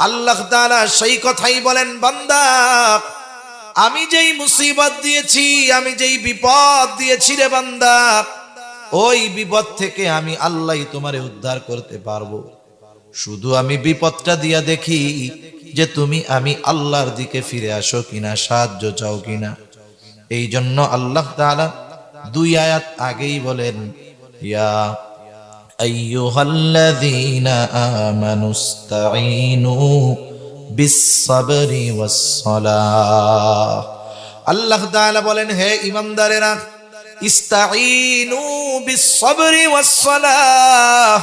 আল্লাহ তাআলা সেই কথাই বলেন, বান্দা আমি যেই মুসিবত দিয়েছি, আমি যেই বিপদ দিয়েছি রে বান্দা, ওই বিপদ থেকে আমি আল্লাহই তোমারে উদ্ধার করতে পারবো। শুধু আমি বিপদটা দিয়া দেখি যে তুমি আমি আল্লাহর দিকে ফিরে আসো কিনা, সাহায্য চাও কিনা। এই জন্য আল্লাহ তাআলা 2 আয়াত আগেই বলেন, ইয়া আইয়ুহাল্লাযীনা আমানুস্তাঈনু বিস-সাবরি ওয়াস-সালাহ। আল্লাহ তাআলা বলেন, হে ঈমানদারেরা, ইস্তাঈনু বিস-সাবরি ওয়াস-সালাহ,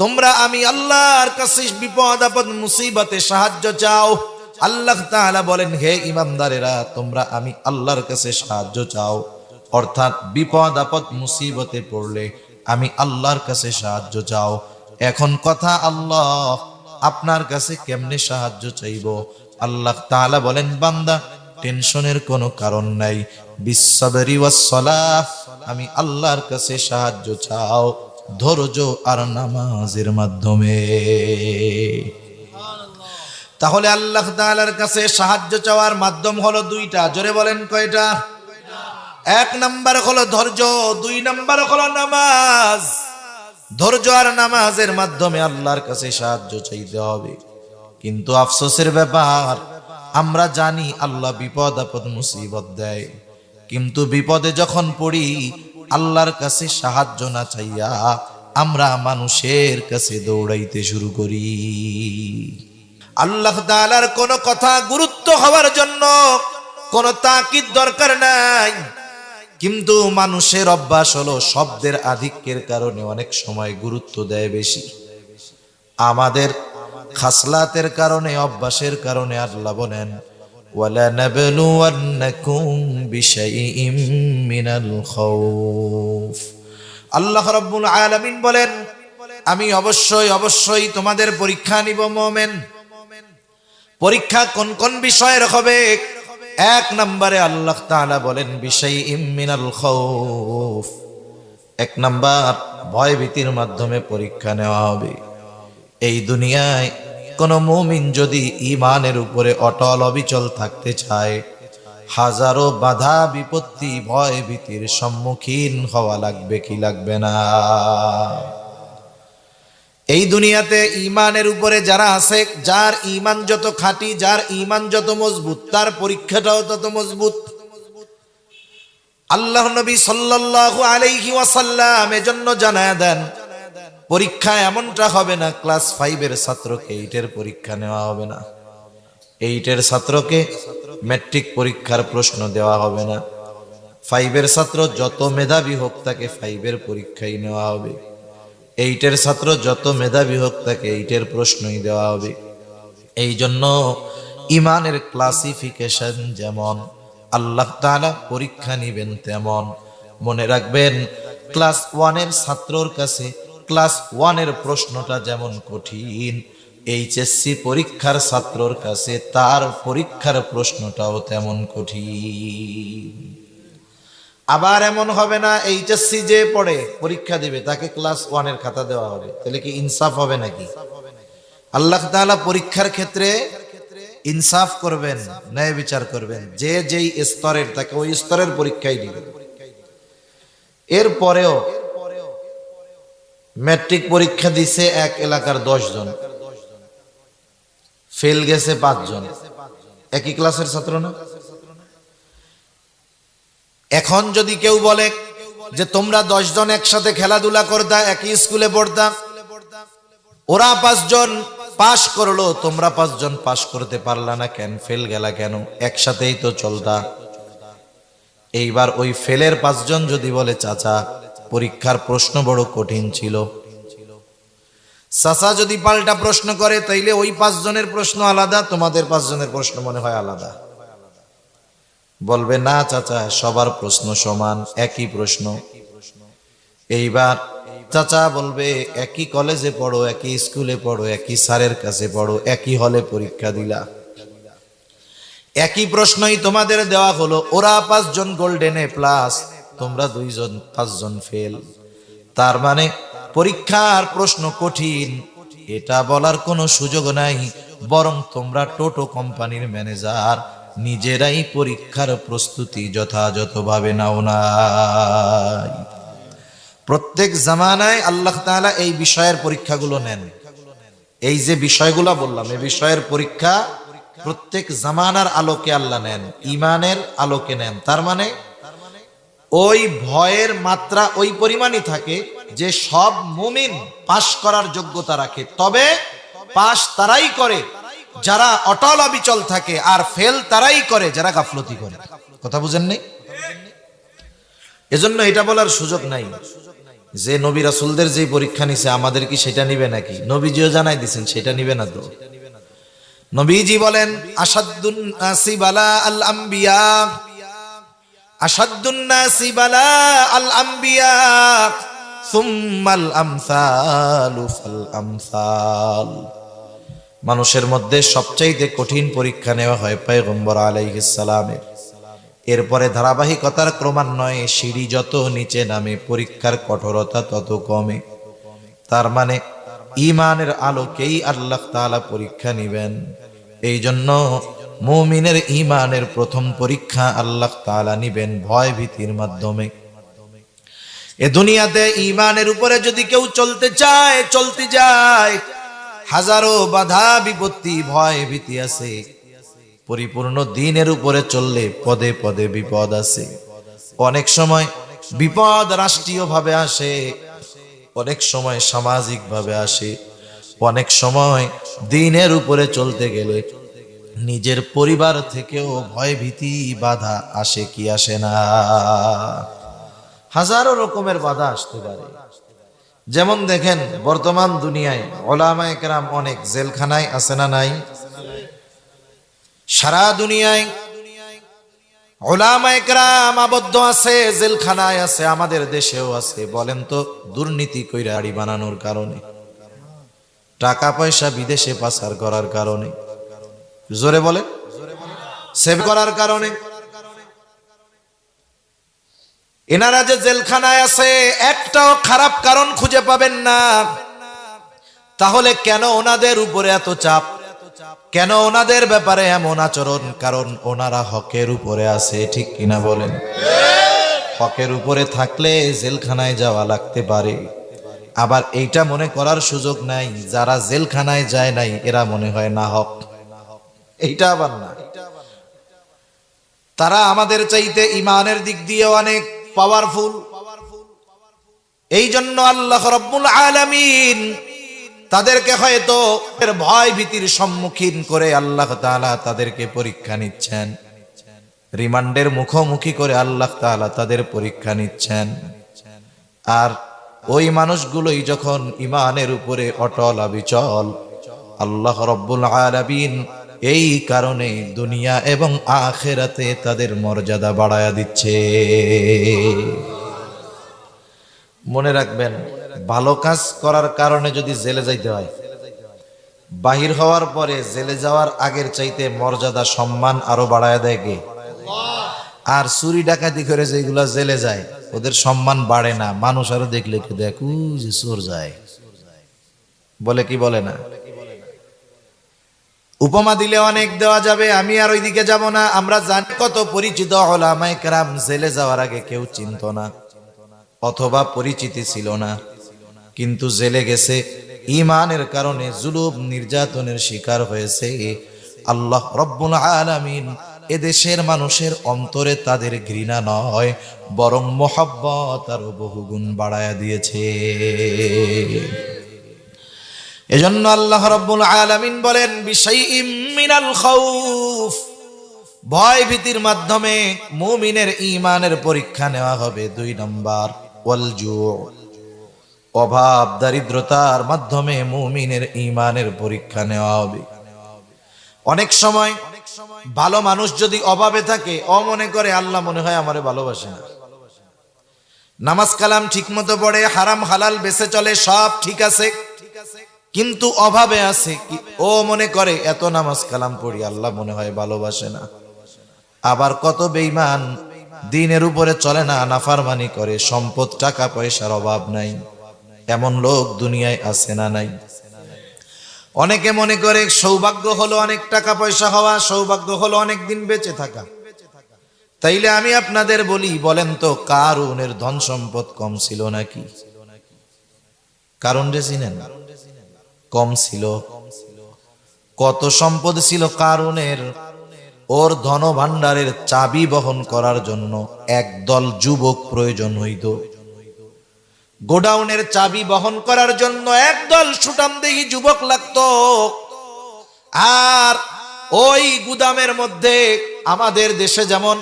তোমরা আমি আল্লাহর কাছে বিপদ আপদ মুসিবতে সাহায্য চাও। আল্লাহ তাআলা বলেন, হে ঈমানদারেরা, তোমরা আমি আল্লাহর কাছে সাহায্য চাও, অর্থাৎ বিপদ আপদ মুসিবতে পড়লে আমি আল্লাহর কাছে সাহায্য চাও। এখন কথা, আল্লাহ আপনার কাছে কেমনে সাহায্য চাইব? আল্লাহ তাআলা বলেন, বান্দা টেনশনের কোনো কারণ নাই, বিস-সাবরি ওয়াস-সালাহ, আমি আল্লাহর কাছে সাহায্য চাও ধৈর্য আর নামাজের মাধ্যমে। তাহলে আল্লাহ তাআলার কাছে সাহায্য চাওয়ার মাধ্যম হলো 2টা। জোরে বলেন কয়টা? 1 নাম্বার হলো ধৈর্য, 2 নাম্বার হলো নামাজ। ধৈর্য আর নামাজের মাধ্যমে আল্লাহর কাছে সাহায্য চাইতে হবে। কিন্তু আফসোসের ব্যাপার, আমরা জানি আল্লাহ বিপদ আপদ মুসিবত দেয়, কিন্তু বিপদে যখন পড়ি আল্লাহর কাছে সাহায্য না চাইয়া আমরা মানুষের কাছে দৌড়াইতে শুরু করি। আল্লাহ তাআলার কোনো কথা গুরুত্ব হওয়ার জন্য কোনো তাকিদ দরকার নাই, কিন্তু মানুষের অভ্যাস হলো শব্দের আধিক্যের কারণে অনেক সময় গুরুত্ব দেয় বেশি। আমাদের খাসলাতের কারণে, অভ্যাসের কারণে আল্লাহ বলেন, ওয়ালানাবলুওয়ান্নাকুম বিশাইইম মিনাল খাউফ। আল্লাহ রাব্বুল আলামিন বলেন, আমি অবশ্যই তোমাদের পরীক্ষা নিব মুমিন। পরীক্ষা কোন কোন বিষয়ের হবে? 1 নম্বরে আল্লাহ তাআলা বলেন, বিশাইইম মিনাল খাউফ। 1 নাম্বার, ভয় ভীতির মাধ্যমে পরীক্ষা নেওয়া হবে। এই দুনিয়ায় কোন মুমিন যদি ঈমানের উপরে অটল অবিচল থাকতে চায়, হাজারো বাধা বিপত্তি ভয় ভীতির সম্মুখীন হওয়া লাগবে কি লাগবে না? এই দুনিয়াতে ঈমানের উপরে যারা আছে, যার ঈমান যত খাঁটি, যার ঈমান যত মজবুত, তার পরীক্ষাটাও তত মজবুত। আল্লাহর নবী সাল্লাল্লাহু আলাইহি ওয়াসাল্লাম এজন্য জানায়া দেন, পরীক্ষা এমনটা হবে না ক্লাস 5 এর ছাত্রকে 8 এর পরীক্ষা নেওয়া হবে না, 8 এর ছাত্রকে ম্যাট্রিক পরীক্ষার প্রশ্ন দেওয়া হবে না, 5 এর ছাত্র যত মেধাবী হোক তাকে 5 এর পরীক্ষাই নেওয়া হবে, 8 এর ছাত্র যত মেধাবী হোক তাকে 8 এর প্রশ্নই দেওয়া হবে। এই জন্য ঈমানের ক্লাসিফিকেশন যেমন আল্লাহ তাআলা পরীক্ষা নিবেন তেমন। মনে রাখবেন, ক্লাস 1 এর ছাত্রর কাছে ক্লাস 1 এর প্রশ্নটা যেমন কঠিন, এইচএসসি পরীক্ষার ছাত্রর কাছে তার পরীক্ষার প্রশ্নটাও তেমন কঠিন। আবার এমন হবে না এইচএসসি যে পড়ে পরীক্ষা দিবে তাকে ক্লাস 1 এর খাতা দেওয়া হবে, তাহলে কি ইনসাফ হবে নাকি? আল্লাহ তাআলা পরীক্ষার ক্ষেত্রে ইনসাফ করবেন, ন্যায় বিচার করবেন, যে যেই স্তরের তাকে ওই স্তরের পরীক্ষাই দিবেন। এরপরেও ম্যাট্রিক পরীক্ষা দিছে এক এলাকার 10 জন, ফেল গেছে 5 জন, একই ক্লাসের ছাত্র না? এখন যদি কেউ বলে যে তোমরা 10 জন একসাথে খেলাধুলা করতা, একই স্কুলে পড়তা, ওরা 5 জন পাশ করলো, তোমরা 5 জন পাশ করতে পারলা না কেন, ফেল গেলা কেন? একসাথেই তো চলতা। এইবার ওই ফেলের 5 জন যদি বলে চাচা পরীক্ষার প্রশ্ন বড় কঠিন ছিল, চাচা যদি পাল্টা প্রশ্ন করে তাইলে ওই 5 জনের প্রশ্ন আলাদা, তোমাদের 5 জনের প্রশ্ন মনে হয় আলাদা। বলবে না চাচা সবার প্রশ্ন সমান, একই প্রশ্ন। এইবার চাচা বলবে একই কলেজে পড়ো, একই স্কুলে পড়ো, একই স্যারের কাছে পড়ো, একই হলে পরীক্ষা দিলা, একই প্রশ্নই তোমাদের দেওয়া হলো, ওরা 5 জন গোল্ডেন এ প্লাস, তোমরা 2 জন 5 জন ফেল। তার মানে পরীক্ষার প্রশ্ন কঠিন, এটা বলার কোনো সুযোগ নাই, বরং তোমরা টোটো কোম্পানির ম্যানেজার নিজেরাই পরীক্ষার প্রস্তুতি যথাযথভাবে নাও নাই। প্রত্যেক জামানায় আল্লাহ তাআলা এই বিষয়ের পরীক্ষাগুলো নেন। এই যে বিষয়গুলো বললাম, এই বিষয়ের পরীক্ষা প্রত্যেক জামানার আলোকে আল্লাহ নেন, ঈমানের আলোকে নেন। তার মানে ওই ভয়ের মাত্রা ওই পরিমাণই থাকে যে সব মুমিন পাশ করার যোগ্যতা রাখে, তবে পাশ তারাই করে যারা অটল অবিচল থাকে, আর ফেল তারাই করে যারা গাফলতি করে। কথা বুঝেন নাই? এজন্য এটা বলার সুযোগ নাই যে নবী রাসূলদের যে পরীক্ষা নিছে আমাদের কি সেটা নিবে নাকি। নবীজিও জানাই দিয়েছেন সেটা নিবে না। তো নবীজি বলেন আসাদ্দুন নাসি বালা আল আম্বিয়া, আসাদ্দুন নাসি বালা আল আম্বিয়া সুম্মাল আমসালু ফাল আমসাল। মানুষের মধ্যে সবচাইতে কঠিন পরীক্ষা নেওয়া হয় পয়গম্বর আলাইহিস সালামের। এরপরে ধারাবাহিকতার ক্রমান্বয়ে সিঁড়ি যত নিচে নামে পরীক্ষার কঠোরতা তত কমে। তার মানে ঈমানের আলোকেই আল্লাহ তাআলা পরীক্ষা নিবেন। এই জন্য মুমিনের ঈমানের প্রথম পরীক্ষা আল্লাহ তাআলা নিবেন ভয় ভীতির মাধ্যমে। এ দুনিয়াতে ঈমানের উপরে যদি কেউ চলতে চায়, চলতে যায়, হাজারো বাধা বিপত্তি ভয় ভীতি আছে। পরিপূর্ণ দ্বীনের উপরে চললে পদে পদে বিপদ আছে। অনেক সময় বিপদ রাষ্ট্রীয়ভাবে আসে, অনেক সময় সামাজিকভাবে আসে, অনেক সময় দ্বীনের উপরে চলতে গেলে নিজের পরিবার থেকেও ভয় ভীতি বাধা আসে কি আসে না। হাজারো রকমের বাধা আসতে পারে। যেমন দেখেন বর্তমান দুনিয়ায় উলামায়ে কেরাম অনেক জেলখানায় আছে না নাই? সারা দুনিয়ায় উলামায়ে কেরাম আবদ্ধ আছে, জেলখানায় আছে, আমাদের দেশেও আছে। বলেন তো দুর্নীতি কইরা গাড়ি বানানোর কারণে, টাকা পয়সা বিদেশে পাচার করার কারণে, জোরে বলেন, সেভ করার কারণে এনারা যে জেলখানায় আছে একটাও খারাপ কারণ খুঁজে পাবেন না। তাহলে কেন ওনাদের উপরে এত চাপ, কেন ওনাদের ব্যাপারে এমন আচরণ? কারণ ওনারা হকের উপরে আছে, ঠিক কিনা বলেন? হকের উপরে থাকলে জেলখানায় যাওয়া লাগতে পারে। আবার এইটা মনে করার সুযোগ নাই যারা জেলখানায় যায় নাই এরা মনে হয় না হক, এইটা আবার না। তারা আমাদের চাইতে ঈমানের দিক দিয়ে অনেক পাওয়ারফুল। এই জন্য আল্লাহ রাব্বুল আলামিন তাদেরকে হয়তো ভয় ভীতির সম্মুখীন করে আল্লাহ তাআলা তাদেরকে পরীক্ষা নিচ্ছেন, রিমান্ডের মুখোমুখি করে আল্লাহ তাআলা তাদের পরীক্ষা নিচ্ছেন। আর ওই মানুষগুলোই যখন ঈমানের উপরে অটল অবিচল, আল্লাহ রাব্বুল আলামিন এই কারণে দুনিয়া এবং আখিরাতে তাদের মর্যাদা বাড়ায়া দিচ্ছে। মনে রাখবেন, ভালো কাজ করার কারণে যদি জেলে যাইতে হয়, বাহির হওয়ার পরে জেলে যাওয়ার আগের চাইতে মর্যাদা সম্মান আরো বাড়ায়া দেয় কে? আর চুরি ডাকাতি করে যেগুলা জেলে যায় ওদের সম্মান বাড়ে না। মানুষ আরো দেখলে কি দেখ যে চোর যায় বলে, কি বলে না? উপমা দিলে অনেক দেওয়া যাবে, আমি আর ওইদিকে যাব না। আমরা জানি কত পরিচিত উলামায়ে কেরাম জেলে যাওয়ার আগে কেউ চিনতো না অথবা পরিচিতি ছিল না, কিন্তু জেলে গেছে ঈমানের কারণে, জুলুম নির্যাতনের শিকার হয়েছে। আল্লাহ রাব্বুল আলামিন এদেশের মানুষের অন্তরে তাদের ঘৃণা নয় বরং মহব্বত আরো বহুগুণ বাড়ায়া দিয়েছে। এজন্য আল্লাহ রাব্বুল আলামিন বলেন বিশাইইম মিনাল খাউফ, ভয় ভীতির মাধ্যমে মুমিনের ঈমানের পরীক্ষা নেওয়া হবে। 2 নাম্বার ওয়াল জু, অভাব দারিদ্রতার মাধ্যমে মুমিনের ঈমানের পরীক্ষা নেওয়া হবে। অনেক সময় ভালো মানুষ যদি অভাবে থাকে ও মনে করে আল্লাহ মনে হয় আমারে ভালোবাসে না। নামাজ কালাম ঠিক মতো পড়ে, হারাম হালাল বেঁচে চলে, সব ঠিক আছে, কিন্তু অভাবে আছে, ও মনে করে এত নামাজ কালাম পড়ি আল্লাহ মনে হয় ভালোবাসে না। আবার কত বেঈমান দ্বীনের উপরে চলে না, নাফরমানি করে, সম্পদ টাকা পয়সার অভাব নাই, এমন লোক দুনিয়ায় আছে না নাই? অনেকে মনে করে সৌভাগ্য হলো অনেক টাকা পয়সা হওয়া, সৌভাগ্য হলো অনেক দিন বেঁচে থাকা। তাইলে আমি আপনাদের বলি, বলেন তো কারুনের ধন সম্পদ কম ছিল নাকি? কারুন রে চিনেন? কম ছিল। কত সম্পদ ছিল কারুনের? ওর ধন ভাণ্ডারের চাবি বহন করার জন্য একদল যুবক প্রয়োজন হইত। গোডাউনের চাবি বহন করার জন্য একদল সুঠামদেহী যুবক লাগতো। আর ওই গুদামের মধ্যে আমাদের দেশে যেমন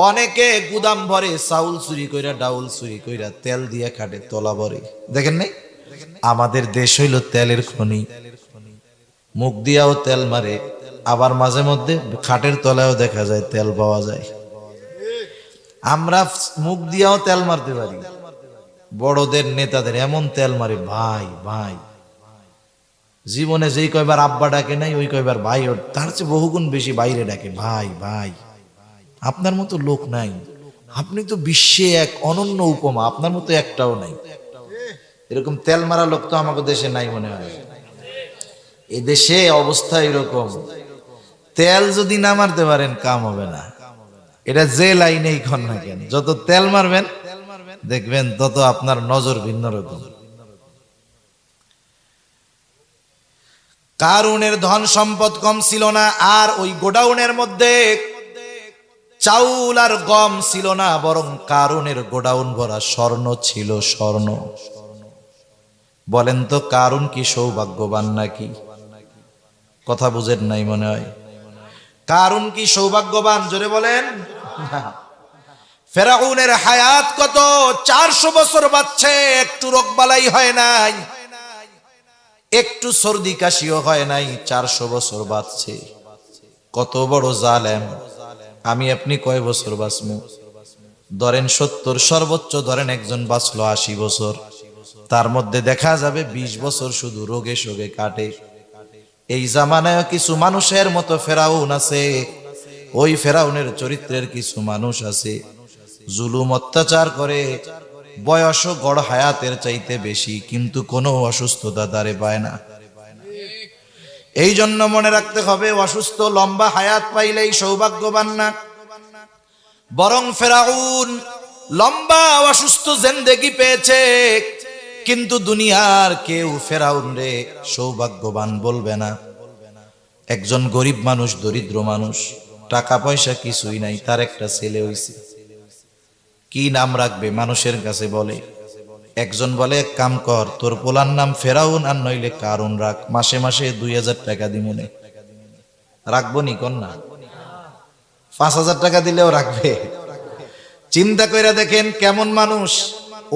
অনেকে গুদাম ভরে চাউল চুরি কইরা, ডাউল চুরি কইরা, তেল দিয়ে খাটে, তলা ভরে, দেখেন নাই? আমাদের দেশ হইল তেলের খনি। মুখ দিয়াও তেল মারে, আবার মাঝে মধ্যে খাটের তলায়ও দেখা যায় তেল পাওয়া যায়। আমরা মুখ দিয়াও তেল মারতে পারি। বড়দের নেতাদের এমন তেল মারে, ভাই ভাই, জীবনে যেই কয়বার আব্বা ডাকে নাই ওই কয়বার ভাই, তার চেয়ে বহুগুণ বেশি বাইরে ডাকে, ভাই ভাই। আপনার মতো লোক নাই, আপনি তো বিশ্বে এক অনন্য উপমা, আপনার মতো একটাও নাই। এরকম তেল মারা লোক তো আমাদের দেশে নাই মনে হয়। এ দেশে অবস্থা এরকম, তেল যদি না মারতে পারেন কাম হবে না। এটা যে লাইনেই খন না কেন, যত তেল মারবেন দেখবেন তত আপনার নজর ভিন্ন রকম। কারুনের ধন সম্পদ কম ছিল না, আর ওই গোডাউনের মধ্যে চাউল আর গম ছিল না, বরং কারুনের গোডাউন ভরা স্বর্ণ ছিল, স্বর্ণ। বলেন তো কারুন কি সৌভাগ্যবান নাকি? কথা বুঝেন নাই মনে হয়। কারুন কি সৌভাগ্যবান? জোরে বলেন। ফেরাউনের হায়াত কত? 400 বছর বাঁচছে, একটু রোগবালাই হয় নাই, একটু সর্দি কাশিও হয় নাই, 400 বছর বাঁচছে। কত বড় জালেম! আমি আপনি কয় বছর বাঁচবো? ধরেন 70, সর্বোচ্চ ধরেন একজন বাঁচলো 80 বছর, তার মধ্যে দেখা যাবে 20 বছর শুধু রোগে শোগে কাটে। এই জামানায় কিছু মানুষের মতো ফেরাউন আছে, ওই ফেরাউনের চরিত্রের কিছু মানুষ আছে, জুলুম অত্যাচার করে, বয়স গড় হায়াতের চাইতে বেশি, কিন্তু কোনো অসুস্থতা তারে পায় না। এই জন্য মনে রাখতে হবে, অসুস্থ লম্বা হায়াত পাইলেই সৌভাগ্যবান না, বরং ফেরাউন লম্বা অসুস্থ জিন্দেগি পেয়েছে, কিন্তু দুনিয়ার কেউ ফেরাউন রে সৌভাগ্যবান বলবে না। একজন গরিব মানুষ, দরিদ্র মানুষ, টাকা পয়সা কিছুই নাই, তার একটা ছেলে হইছে, কি নাম রাখবে? মানুষের কাছে বলে, একজন বলে এক কাম কর, তোর পোলার নাম ফেরাউন আর নইলে কারুন রাখ, মাসে মাসে 2000 টাকা দিমুনে। রাখবো নি কন্যা? 5000 টাকা দিলেও রাখবে। চিন্তা করে দেখেন কেমন মানুষ।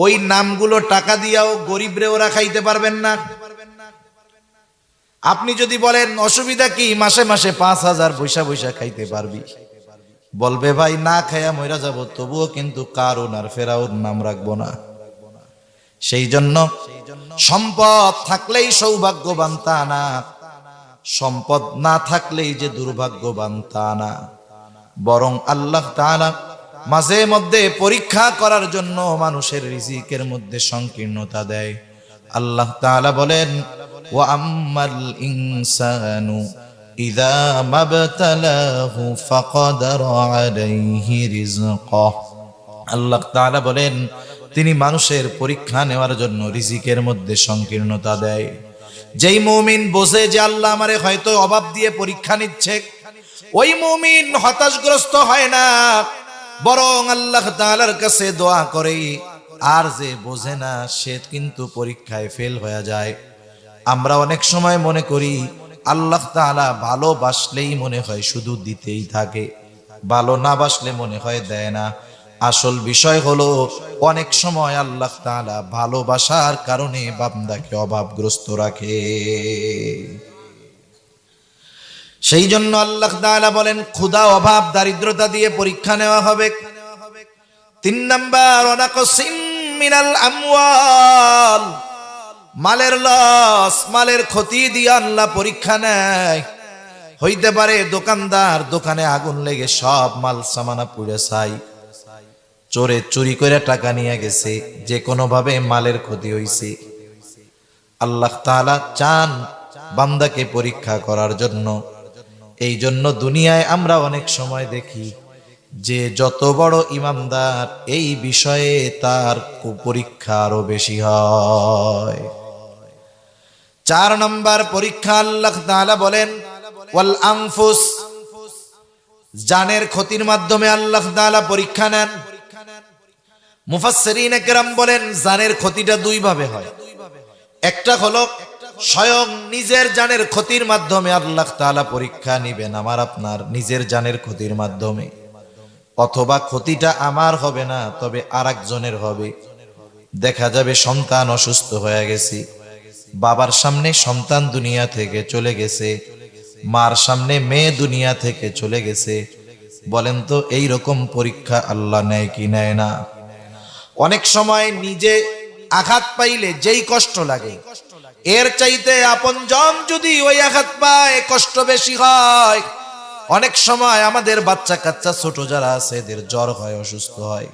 ওই নামগুলো টাকা দিয়াও গরিবরে ওরা খাইতে পারবেন না। আপনি যদি বলেন অসুবিধা কি, মাসে মাসে 5000 বৈশা বৈশা খাইতে পারবি, বলবে ভাই না খাইয়া মইরা যাব, তবুও কিন্তু কারুন আর ফেরাউন নাম রাখবো না। সেই জন্য সম্পদ থাকলেই সৌভাগ্যবান তা না, সম্পদ না থাকলেই যে দুর্ভাগ্যবান তা না, বরং আল্লাহ তাআলা মাঝে মধ্যে পরীক্ষা করার জন্য মানুষের রিজিকের মধ্যে সংকীর্ণতা দেয়। আল্লাহ তাআলা বলেন, ওয়া আম্মাল ইনসানু ইযা মাবতালাহু ফাকাদারা আলাইহি রিজকাহ। আল্লাহ তাআলা বলেন, তিনি মানুষের পরীক্ষা নেওয়ার জন্য রিজিকের মধ্যে সংকীর্ণতা দেয়। যেই মুমিন বোঝে যে আল্লাহ আমারে হয়তো অভাব দিয়ে পরীক্ষা নিচ্ছে, ওই মুমিন হতাশগ্রস্ত হয় না, বরং আল্লাহ তাআলার কাছে দোয়া করে। আর যে বোঝে না সে কিন্তু পরীক্ষায় ফেল হয়ে যায়। আমরা অনেক সময় মনে করি আল্লাহ তাআলা ভালোবাসলেই মনে হয় শুধু দিতেই থাকে, ভালো না বাসলে মনে হয় দেয় না। আসল বিষয় হলো অনেক সময় আল্লাহ তাআলা ভালোবাসার কারণে বান্দাকে অভাবগ্রস্ত রাখে। সেই জন্য আল্লাহ তাআলা বলেন, ক্ষুধা, অভাব, দারিদ্রতা দিয়ে পরীক্ষা নেওয়া হবে। 3 নাম্বার, ওয়ানাকসিম মিনাল আমওয়াল, মালের লস, মালের ক্ষতি দিয়ে আল্লাহ পরীক্ষা নেয়। হইতে পারে দোকানদার দোকানে আগুন লেগে সব মাল সামানা পুড়ে ছাই, চোরে চুরি করে টাকা নিয়ে গেছে, যে কোনো ভাবে মালের ক্ষতি হইছে। আল্লাহ তাআলা চান বান্দাকে পরীক্ষা করার জন্য। এই জন্য দুনিয়ায় আমরা অনেক সময় দেখি যে যত বড় ইমানদার এই বিষয়ে তার পরীক্ষা আরো বেশি হয়। 4 নম্বর পরীক্ষা আল্লাহ তাআলা বলেন ওয়াল আনফুস, জানের ক্ষতির মাধ্যমে আল্লাহ তাআলা পরীক্ষা নেন। মুফাসসিরিনে কেরাম বলেন জানের ক্ষতিটা দুই ভাবে হয়। একটা হলো স্বয়ং নিজের জানের ক্ষতির মাধ্যমে আল্লাহ তাআলা পরীক্ষা নেবেন আমার আপনার নিজের জানের ক্ষতির মাধ্যমে, অথবা ক্ষতিটা আমার হবে না তবে আরেকজনের হবে। দেখা যাবে সন্তান অসুস্থ হয়ে গেছে, বাবার সামনে সন্তান দুনিয়া থেকে চলে গেছে, মার সামনে মেয়ে দুনিয়া থেকে চলে গেছে। বলেন তো এই রকম পরীক্ষা আল্লাহ নেয় কি নেয় না? অনেক সময় নিজে আঘাত পাইলে যেই কষ্ট লাগে এর চাইতে আপনজন যদি ওই আঘাত পায় কষ্ট বেশি হয়। অনেক সময় আমাদের বাচ্চা কাচ্চা ছোট যারা আছে এদের জ্বর হয়, অসুস্থ হয়।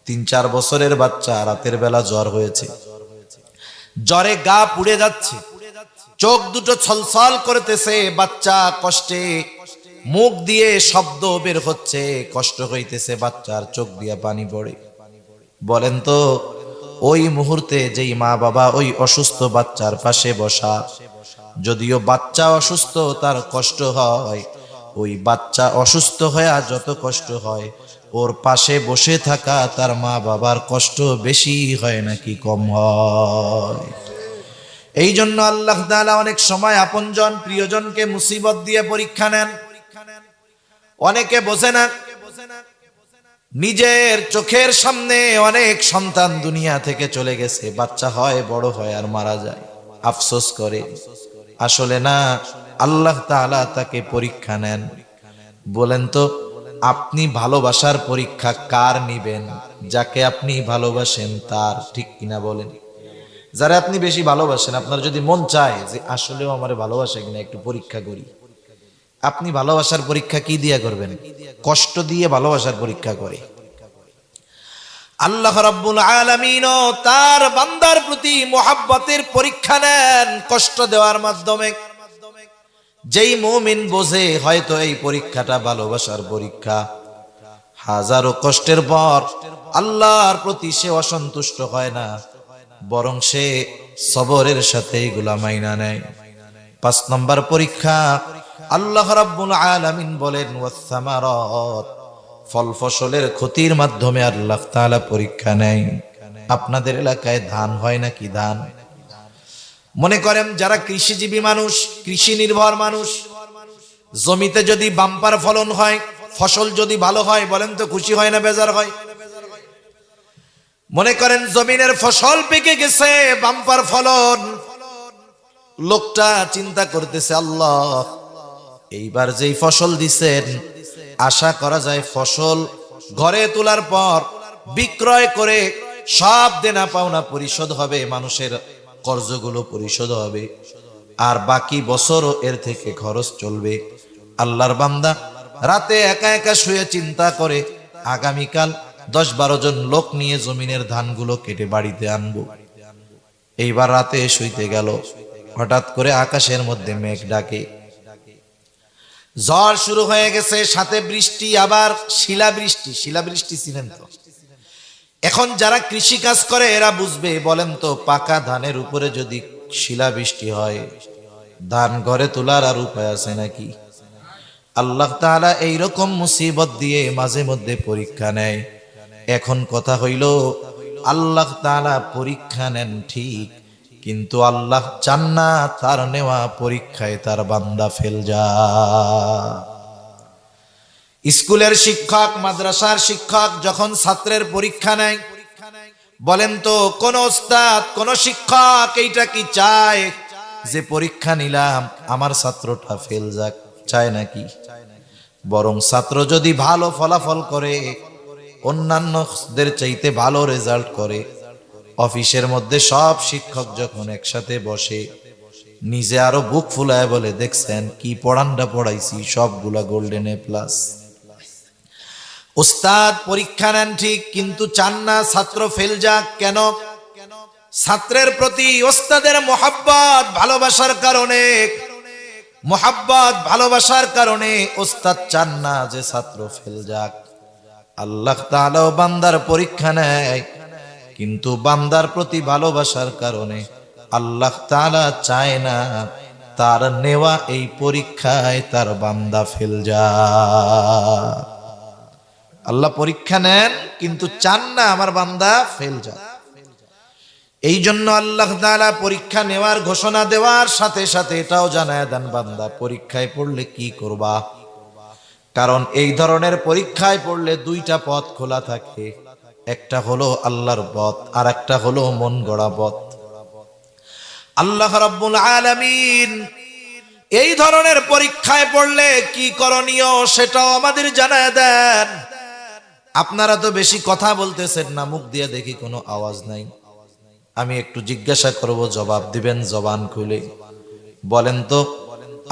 3-4 বছরের বাচ্চা রাতের বেলা জ্বর হয়েছে, জ্বরে গা পুড়ে যাচ্ছে, চোখ দুটো ছলছল করতেছে, বাচ্চা কষ্টে মুখ দিয়ে শব্দ বের হচ্ছে, কষ্ট হইতেছে, বাচ্চার চোখ দিয়ে পানি পড়ে। বলেন তো ওই মুহূর্তে যেই মা বাবা ওই অসুস্থ বাচ্চার পাশে বসা, যদিও বাচ্চা অসুস্থ তার কষ্ট হয়, ওই বাচ্চা অসুস্থ হয়ে যত কষ্ট হয় ওর পাশে বসে থাকা তার মা বাবার কষ্ট বেশি হয় নাকি কম হয়? এই জন্য আল্লাহ তাআলা অনেক সময় আপনজন প্রিয়জনকে মুসিবত দিয়ে পরীক্ষা নেন। অনেকে বোঝে না, নিজের চোখের সামনে অনেক সন্তান দুনিয়া থেকে চলে গেছে, বাচ্চা হয় বড় হয় আর মারা যায়, আফসোস করে। আসলে না, আল্লাহ তাআলা তাকে পরীক্ষা নেন। বলেন তো আপনি ভালোবাসার পরীক্ষা কার নিবেন? যাকে আপনি ভালোবাসেন তার, ঠিক কিনা বলেন? যারা আপনি বেশি ভালোবাসেন, আপনার যদি মন চায় যে আসলেও আমারে ভালোবাসে কিনা একটু পরীক্ষা করি, আপনি ভালোবাসার পরীক্ষা কি দিয়ে করবেন? কষ্ট দিয়ে ভালোবাসার পরীক্ষা করে। আল্লাহ রাব্বুল আলামিন তার বান্দার প্রতি মুহাব্বতের পরীক্ষা নেন কষ্ট দেওয়ার মাধ্যমে। যেই মুমিন বোঝে হয়তো এই পরীক্ষাটা ভালোবাসার পরীক্ষা, হাজারো কষ্টের পর আল্লাহর প্রতি সে অসন্তুষ্ট হয় না, বরং সে সবরের সাথে এগুলা মাইনা নেয়। 5 নম্বর পরীক্ষা আল্লাহ রাব্বুল আলামিন বলেন ওয়াস-সামারাত, ফল ফসলের ক্ষতির মাধ্যমে আল্লাহ তাআলা পরীক্ষা নেয়। আপনাদের এলাকায় ধান হয় নাকি? ধান মনে করেন যারা কৃষিজীবী মানুষ, কৃষি নির্ভর মানুষ, জমিতে যদি বাম্পার ফলন হয়, ফসল যদি ভালো হয়, বলেন তো খুশি হয় না বেজার হয়? মনে করেন জমিনের ফসল পেকে গেছে, বাম্পার ফলন, লোকটা চিন্তা করতেছে আল্লাহ এইবার যেই ফসল দিছেন আশা করা যায় ফসল ঘরে তোলার পর বিক্রয় করে সব দেনা পাওনা পরিশোধ হবে, মানুষের কর্জগুলো পরিশোধ হবে, আর বাকি বছরও এর থেকে খরচ চলবে। আল্লাহর বান্দা রাতে একা একা শুয়ে চিন্তা করে আগামীকাল 10-12 জন লোক নিয়ে জমিনের ধানগুলো কেটে বাড়িতে আনবো। এইবার রাতে শুইতে গেল, হঠাৎ করে আকাশের মধ্যে মেঘ ডাকে, ঝড় শুরু হয়ে গেছে, সাথে বৃষ্টি, আবার শিলাবৃষ্টি। শিলাবৃষ্টি চিনেন তো? এখন যারা কৃষি কাজ করে এরা বুঝবে। বলেন তো পাকা ধানের উপরে যদি শিলাবৃষ্টি হয়, ধান ঘরে তোলার আর উপায় আছে নাকি? আল্লাহ তাআলা এইরকম মুসিবত দিয়ে মাঝে মধ্যে পরীক্ষা নেয়। এখন কথা হইল আল্লাহ তাআলা পরীক্ষা নেন ঠিক, কিন্তু আল্লাহ চান না তার নেওয়া পরীক্ষায় তার বান্দা ফেল যায়। স্কুলের শিক্ষক, মাদ্রাসার শিক্ষক যখন ছাত্রের পরীক্ষা নেয়, বলেন তো কোন ওস্তাদ, কোন শিক্ষক এইটা কি চায় যে পরীক্ষা নিলাম আমার ছাত্রটা ফেল যাক? চায় নাকি? বরং ছাত্র যদি ভালো ফলাফল করে, অন্যান্যদের চাইতে ভালো রেজাল্ট করে, অফিসের মধ্যে সব শিক্ষক যখন একসাথে বসে, নিজে আরো বুক ফুলায় বলে দেখছেন কি পড়ানটা পড়াইছি, সবগুলা গোল্ডেন এ প্লাস। উস্তাদ পরীক্ষা নেন ঠিক, কিন্তু চান না ছাত্র ফেল যাক। কেন? ছাত্রের প্রতি ওস্তাদের মোহাব্বত ভালোবাসার কারণে ওস্তাদ চান না যে ছাত্র ফেল যাক। আল্লাহ তাআলাও বান্দার পরীক্ষা নেয়, কিন্তু বান্দার প্রতি ভালোবাসার কারণে আল্লাহ তাআলা চায় না তার নেওয়া এই পরীক্ষায় তার বান্দা ফেল যাক। আল্লাহ পরীক্ষা নেন কিন্তু চান না আমার বান্দা ফেল যাক। এই জন্য আল্লাহ তাআলা পরীক্ষা নেওয়ার ঘোষণা দেওয়ার সাথে সাথে এটাও জানায় দেন, বান্দা পরীক্ষায় পড়লে কি করবা। কারণ এই ধরনের পরীক্ষায় পড়লে দুইটা পথ খোলা থাকে, একটা হলো আল্লাহর পথ আর একটা হলো মন গড়া পথ। আল্লাহ রাব্বুল আলামিন এই ধরনের পরীক্ষায় পড়লে কি করণীয় সেটাও আমাদের জানায় দেন। আপনারা তো বেশি কথা বলতেছেন না, মুখ দিয়ে দেখি কোনো আওয়াজ নাই। আমি একটু জিজ্ঞাসা করব, জবাব দিবেন জবান খুলে। বলেন তো,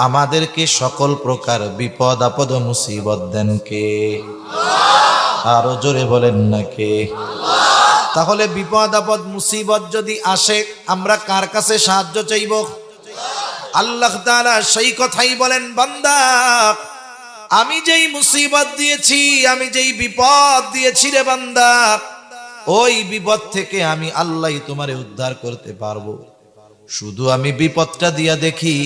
আমাদেরকে সকল প্রকার বিপদ আপদ ও মুসিবত দেন কে? আরো জোরে বলেন না কে? তাহলে বিপদ আপদ মুসিবত যদি আসে আমরা কার কাছে সাহায্য চাইব? আল্লাহ তাআলা সেই কথাই বলেন, বান্দা আমি যেই মুসিবত দিয়েছি, আমি যেই বিপদ দিয়েছি রে বান্দা, ওই বিপদ থেকে আমি আল্লাহই তোমারে উদ্ধার করতে পারবো। শুধু আমি বিপদটা দিয়া দেখি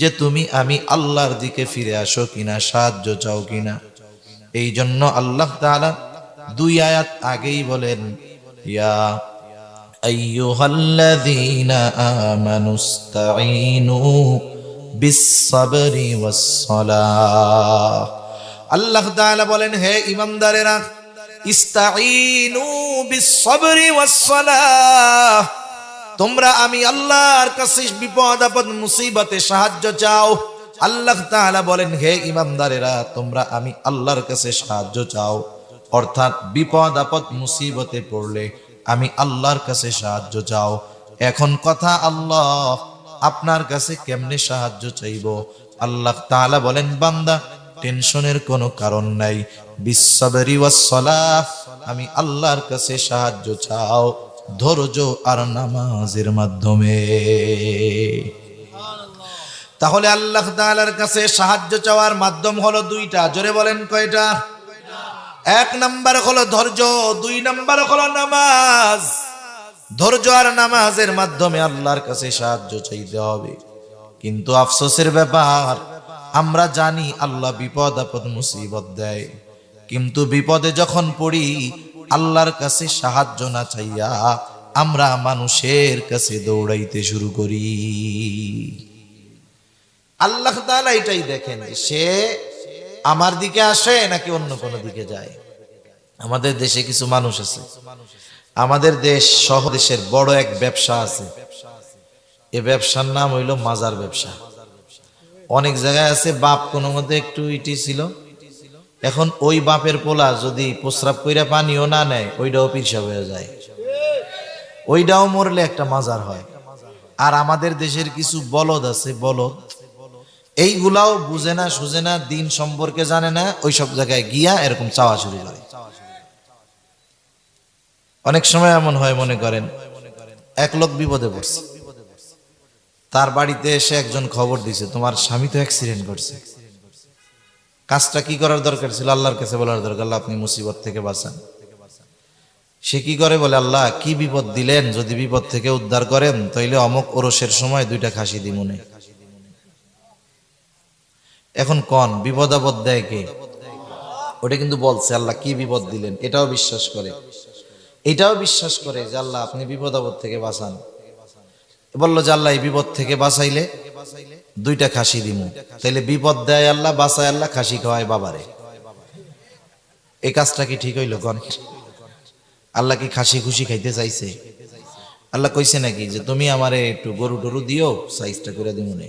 যে তুমি আমি আল্লাহর দিকে ফিরে আসো কিনা, সাহায্য চাও কিনা। এই জন্য আল্লাহ তাআলা দুই আয়াত আগেই বলেন, ইয়া আইয়ুহাল্লাযীনা আমানুস্তাঈনু বিস-সাবরি ওয়াস-সালাহ। আল্লাহ তাআলা বলেন, হে ঈমানদারেরা, ইস্তাঈনু বিস-সাবরি ওয়াস-সালাহ, তোমরা আমি আল্লাহর কাছে বিপদ আপদ মুসিবতে সাহায্য চাও। আল্লাহ তাআলা বলেন, হে ঈমানদারেরা, তোমরা আমি আল্লাহর কাছে সাহায্য চাও, অর্থাৎ বিপদ আপদ মুসিবতে পড়লে আমি আল্লাহর কাছে সাহায্য চাও। এখন কথা, আল্লাহ আপনার কাছে কেমনে সাহায্য চাইব? আল্লাহ তাআলা বলেন, বান্দা টেনশনের কোনো কারণ নাই, বিস-সাবরি ওয়াস-সালাহ, আমি আল্লাহর কাছে সাহায্য চাও ধৈর্য আর নামাজের মাধ্যমে। তাহলে আল্লাহ তাআলার কাছে সাহায্য চাওয়ার মাধ্যম হলো দুইটা। জোরে বলেন কয়টা? এক নাম্বার হলো ধৈর্য, দুই নাম্বার হলো নামাজ। ধৈর্য আর নামাজের মাধ্যমে আল্লাহর কাছে সাহায্য চাইতে হবে। কিন্তু আফসোসের ব্যাপার, আমরা জানি আল্লাহ বিপদ আপদ মুসিবত দেয়, কিন্তু বিপদে যখন পড়ি আল্লাহর কাছে সাহায্য না চাইয়া আমরা মানুষের কাছে দৌড়াইতে শুরু করি। আল্লাহ তাআলা এটাই দেখেন যে সে আমার দিকে আসে নাকি অন্য কোনো দিকে যায়। আমাদের দেশে কিছু মানুষ আছে, আমাদের দেশ সহ দেশের বড় এক ব্যবসা আছে, এই ব্যবসার নাম হইল মাজার ব্যবসা। অনেক জায়গায় আছে বাপ কোনো মধ্যে একটু ইটি ছিল, এখন ওই বাপের পোলা যদি প্রস্রাব কইরা পানিও না নেয় ওইটাও পিরসাব হয়ে যায়, ওইটাও মরলে একটা মাজার হয়। আর আমাদের দেশের কিছু বলদ আছে, বলদ এইগুলাও বুঝে না সুঝে না, দিন সম্পর্কে জানে না, ওই সব জায়গায় গিয়া এরকম চাওয়া শুরু করে। অনেক সময় এমন হয়, মনে করেন এক লোক বিপদে পড়ছে, তার বাড়িতে এসে একজন খবর দিছে তোমার স্বামী তো অ্যাক্সিডেন্ট করছে। কাজটা কি করার দরকার ছিল? আল্লাহর কাছে বলার দরকার, আল্লাহ আপনি মুসিবত থেকে বাঁচান। সে কি করে? বলে, আল্লাহ কি বিপদ দিলেন, যদি বিপদ থেকে উদ্ধার করেন তাইলে অমুক ওরসের সময় 2টা খাসি দিমুনে। এখন কোন বিপদ আপদ দেয় কে? ওটা কিন্তু বলছে আল্লাহ কি বিপদ দিলেন, এটাও বিশ্বাস করে, এটাও বিশ্বাস করে যে আল্লাহ আপনি বিপদ আপদ থেকে বাঁচান। বললো যে আল্লাহ এই বিপদ থেকে বাঁচাইলে 2টা খাসি দিমু। তাইলে বিপদ দেয় আল্লাহ, বাঁচায় আল্লাহ, খাসি খাওয়ায় বাবারে। এই কাজটা কি ঠিক হইল? কোন আল্লাহ কি খাসি খুশি খাইতে চাইছে? আল্লাহ কইছে নাকি যে তুমি আমারে একটু গরু টরু দিও, সাইজটা করে দিমুনে?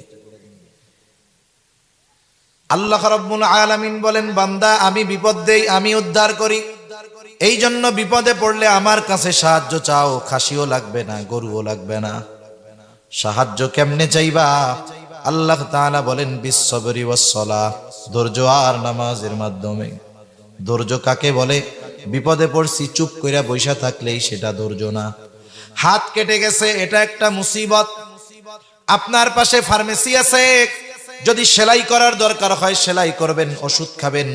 আল্লাহ রাব্বুল আলামিন বলেন, বান্দা আমি বিপদ দেই, আমি উদ্ধার করি। এই জন্য বিপদে পড়লে আমার কাছে সাহায্য চাও, খাসিও লাগবে না, গরুও লাগবে না। সাহায্য কেমনে চাইবা? আল্লাহ তাআলা বলেন, বিস-সাবরি ওয়াস-সালাহ, ধৈর্য আর নামাজের মাধ্যমে। ধৈর্য কাকে বলে? বিপদে পড়ছি চুপ কইরা বইসা থাকলেই সেটা ধৈর্য না। হাত কেটে গেছে, এটা একটা মুসিবত। আপনার পাশে ফার্মেসি আছে, যদি সেলাই করার দরকার হয় সেলাই করবেন, ওষুধ খাবেন,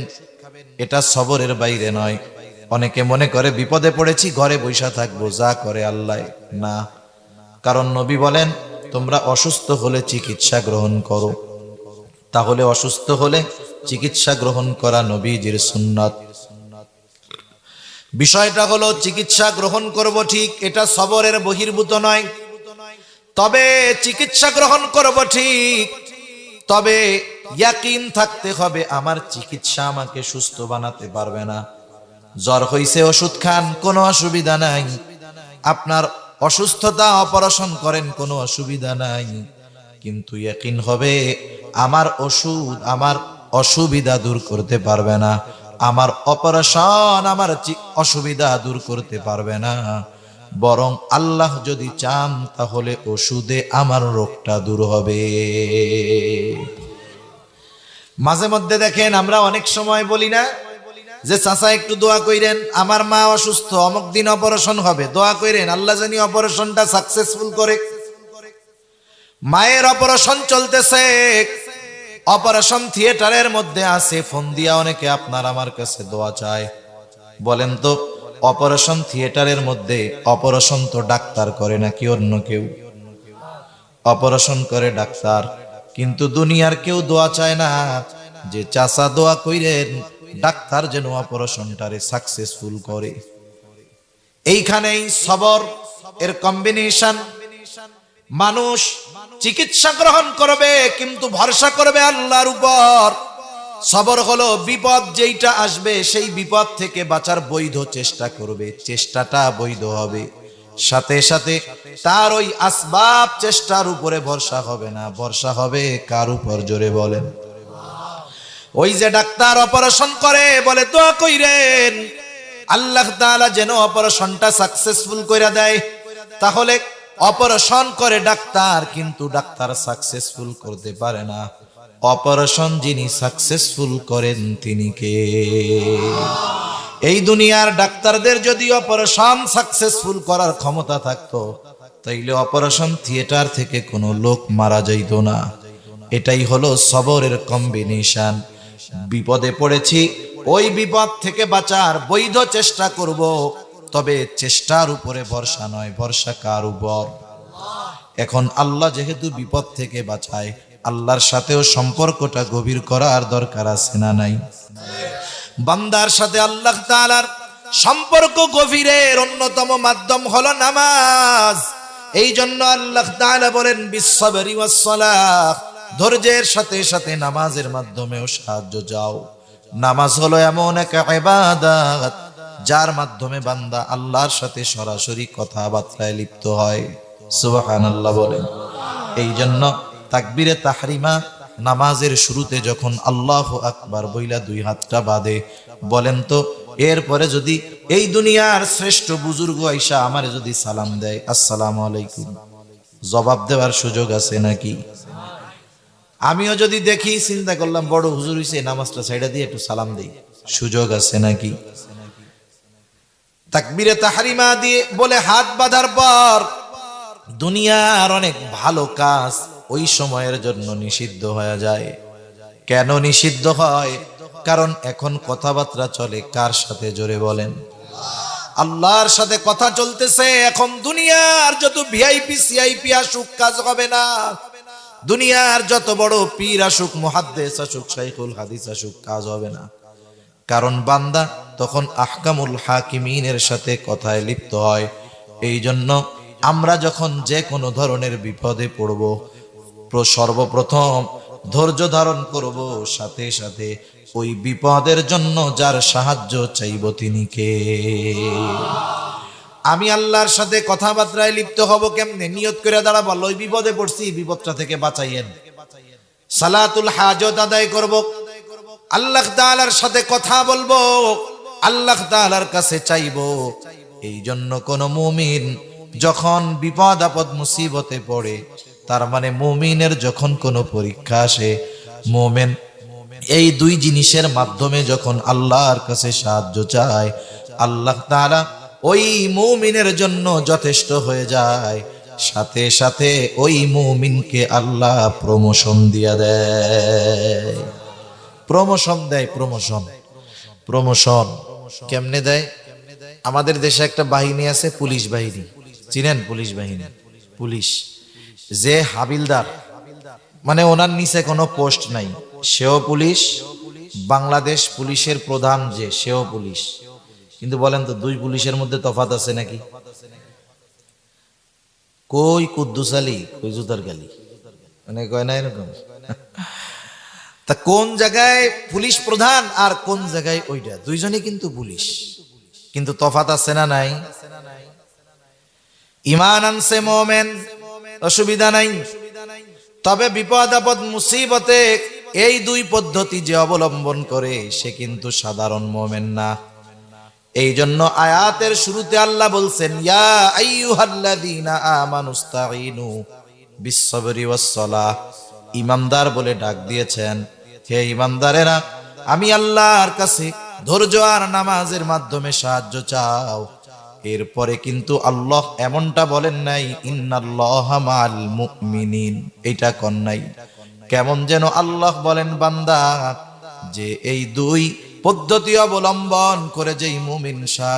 এটা সবরের বাইরে নয়। অনেকে মনে করে বিপদে পড়েছি ঘরে বৈশা থাকবো, যা করে আল্লাহ, না। কারণ নবী বলেন তোমরা অসুস্থ হলে চিকিৎসা গ্রহণ করো। তাহলে অসুস্থ হলে চিকিৎসা গ্রহণ করা নবীজির সুন্নাত। বিষয়টা হলো চিকিৎসা গ্রহণ করব ঠিক, এটা সবরের বহির্ভূত নয়। তবে চিকিৎসা গ্রহণ করব ঠিক, তবে ইয়াকিন থাকতে হবে আমার চিকিৎসা আমাকে সুস্থ বানাতে পারবে না। জ্বর হইছে ওষুধ খান, কোনো অসুবিধা নাই। আপনার অসুস্থতা অপারেশন করেন, কোনো অসুবিধা নাই। কিন্তু ইয়াকিন হবে আমার ওষুধ আমার অসুবিধা দূর করতে পারবে না, আমার অপারেশন আমার অসুবিধা দূর করতে পারবে না। বরং আল্লাহ যদি চান তাহলে ওষুধে আমার রোগটা দূর হবে। মাঝে মধ্যে দেখেন আমরা অনেক সময় বলি না যে চাচা একটু দোয়া কইরেন, আমার মা অসুস্থ, অমুক দিন অপারেশন হবে, দোয়া কইরেন আল্লাহ জানি অপারেশনটা সাকসেসফুল করে। মায়ের অপারেশন চলতেছে, অপারেশন থিয়েটারের মধ্যে আছে, ফোন দিয়া অনেকে আপনার আমার কাছে দোয়া চায়। বলেন তো অপারেশন থিয়েটারের মধ্যে অপারেশন তো ডাক্তার করে নাকি অন্য কেউ? অপারেশন করে ডাক্তার, কিন্তু দুনিয়ার কেউ দোয়া চায় না যে চাচা দোয়া কইরেন ডাক্তার যেন অপারেশনটারে সাকসেসফুল করে। এইখানেই সবর এর কম্বিনেশন। মানুষ চিকিৎসা গ্রহণ করবে কিন্তু ভরসা করবে আল্লাহর উপর। সবর হলো বিপদ যেইটা আসবে সেই বিপদ থেকে বাঁচার বৈধ চেষ্টা করবে, চেষ্টাটা বৈধ হবে, সাথে সাথে তার ওই আসবাব চেষ্টার উপরে ভরসা হবে না, ভরসা হবে কার উপর? জোরে বলেন। ওই যে ডাক্তার অপারেশন করে বলে দোয়া কইরেন আল্লাহ তাআলা যেন অপারেশনটা সাকসেসফুল করে দেয়। তাহলে অপারেশন করে ডাক্তার, কিন্তু ডাক্তার সাকসেসফুল করতে পারে না। অপারেশন যিনি সাকসেসফুল করেন তিনি কে? এই দুনিয়ার ডাক্তারদের যদি অপারেশন সাকসেসফুল করার ক্ষমতা থাকতো তাইলে অপারেশন থিয়েটার থেকে কোনো লোক মারা যাইত না। এটাই হলো সবরের কম্বিনেশন। বিপদে পড়েছি, ওই বিপদ থেকে বাঁচার বৈধ চেষ্টা করব, তবে চেষ্টার উপরে ভরসা নয়, ভরসা কার উপর? এখন আল্লাহ যেহেতু বিপদ থেকে বাঁচায়, আল্লাহর সাথেও সম্পর্কটা গভীর করার দরকার আছে না নাই? বান্দার সাথে আল্লাহ তাআলার সম্পর্ক গভীরের অন্যতম মাধ্যম হলো নামাজ। এই জন্য আল্লাহ তাআলা বলেন বিসসাবরি ওয়াস সালাহ, ধৈর্যের সাথে সাথে নামাজের মাধ্যমেও সাহায্য চাও। নামাজ হলো এমন এক ইবাদত যার মাধ্যমে বান্দা আল্লাহর সাথে সরাসরি কথাবার্তায় লিপ্ত হয়। সুবহানাল্লাহ বলেন। এই জন্য তাকবীরে তাহরিমা নামাজের শুরুতে যখন আল্লাহু আকবার বইলা দুই হাতটা বাঁধে, বলেন তো এরপরে যদি এই দুনিয়ার শ্রেষ্ঠ বুজুর্গ আইসা আমারে যদি সালাম দেয় আসসালামু আলাইকুম, জবাব দেওয়ার সুযোগ আছে নাকি? আমিও যদি দেখি চিন্তা করলাম বড় হুজুর হইছে, নামাজটা ছাইড়া দিয়ে একটু সালাম দেই, সুযোগ আছে নাকি? তাকবীরে তাহরিমা দিয়ে বলে হাত বাঁধার পর দুনিয়ার অনেক ভালো কাজ ওই সময়ের জন্য নিষিদ্ধ হয়ে যায়। কেন নিষিদ্ধ হয়? কারণ এখন কথাবার্তা চলে কার সাথে? জোরে বলেন। আল্লাহর সাথে কথা চলতেছে। এখন দুনিয়ার যত ভিআইপি সিআইপি আসুক কাজ হবে না, দুনিয়ার যত বড় পীর আসুক, মুহাদ্দিস আসুক, শাইখুল হাদিস আসুক, কাজ হবে না। কারণ বান্দা তখন আহকামুল হাকিমিনের সাথে কথায় লিপ্ত হয়। এই জন্য আমরা যখন যে কোনো ধরনের বিপদে পড়ব, সর্বপ্রথম ধৈর্য ধারণ করব, সাথে সাথে ওই বিপদের জন্য যার সাহায্য চাইব তিনি কে? আমি আল্লাহর সাথে কথাবার্তায় লিপ্ত হব কেমনে? নিয়ত করে দাঁড়াবো, ওই বিপদে পড়ছি, বিপদটা থেকে বাঁচাইয়েন। সালাতুল হাজত আদায় করব, আল্লাহ তাআলার সাথে কথা বলবো, আল্লাহ তাআলার কাছে চাইবো। এই জন্য কোন মুমিন যখন বিপদ আপদ মুসিবতে পড়ে, তার মানে মুমিনের যখন কোনো পরীক্ষা আসে, মুমিন এই দুই জিনিসের মাধ্যমে যখন আল্লাহর কাছে সাহায্য চায়, আল্লাহ তাআলা ওই মুমিনের জন্য যথেষ্ট হয়ে যায়, সাথে সাথে ওই মুমিনকে আল্লাহ প্রমোশন দিয়া দেয়। প্রমোশন দেয়, প্রমোশন কেমনে দেয়? আমাদের দেশে একটা বাহিনী আছে, পুলিশ বাহিনী, চিনেন? পুলিশ বাহিনী, পুলিশ যে হাবিলদার, মানে ওনার নিচে কোনো পোস্ট নাই, সেও পুলিশ। বাংলাদেশ পুলিশের প্রধান যে, সেও পুলিশ। কিন্তু বলেন তো, দুই পুলিশের মধ্যে তফাৎ আছে নাকি? কই কুদ্দুস আলী, কই জুতার গালি, মানে কয় না এরকম। তা কোন জায়গায় পুলিশ প্রধান আর কোন জায়গায় ওইটা? দুইজনই কিন্তু পুলিশ, কিন্তু তফাৎ আছে না নাই? ঈমান আনছে মুমিন, অসুবিধা নাই। তবে বিপদ আপদ মুসিবতে এই দুই পদ্ধতি যে অবলম্বন করে, সে কিন্তু সাধারণ মুমিন না। এই জন্য আয়াতের শুরুতে আল্লাহ বলছেন, ইয়া আইয়ুহাল্লাযীনা আমানুস্তাঈনু বিস-সাবরি ওয়াস-সালাহ। ঈমানদার বলে ডাক দিয়েছেন, হে ঈমানদারেরা, আমি আল্লাহর কাছে ধৈর্য আর নামাজের মাধ্যমে সাহায্য চাও। এরপরে কিন্তু আল্লাহ এমনটা বলেন নাই, ইন্নাল্লাহা মাআল মুমিনিন, এটা কোন নাই। কেমন যেন আল্লাহ বলেন, বান্দা, যে এই দুই পদ্ধতি অবলম্বন করে যেই মুমিন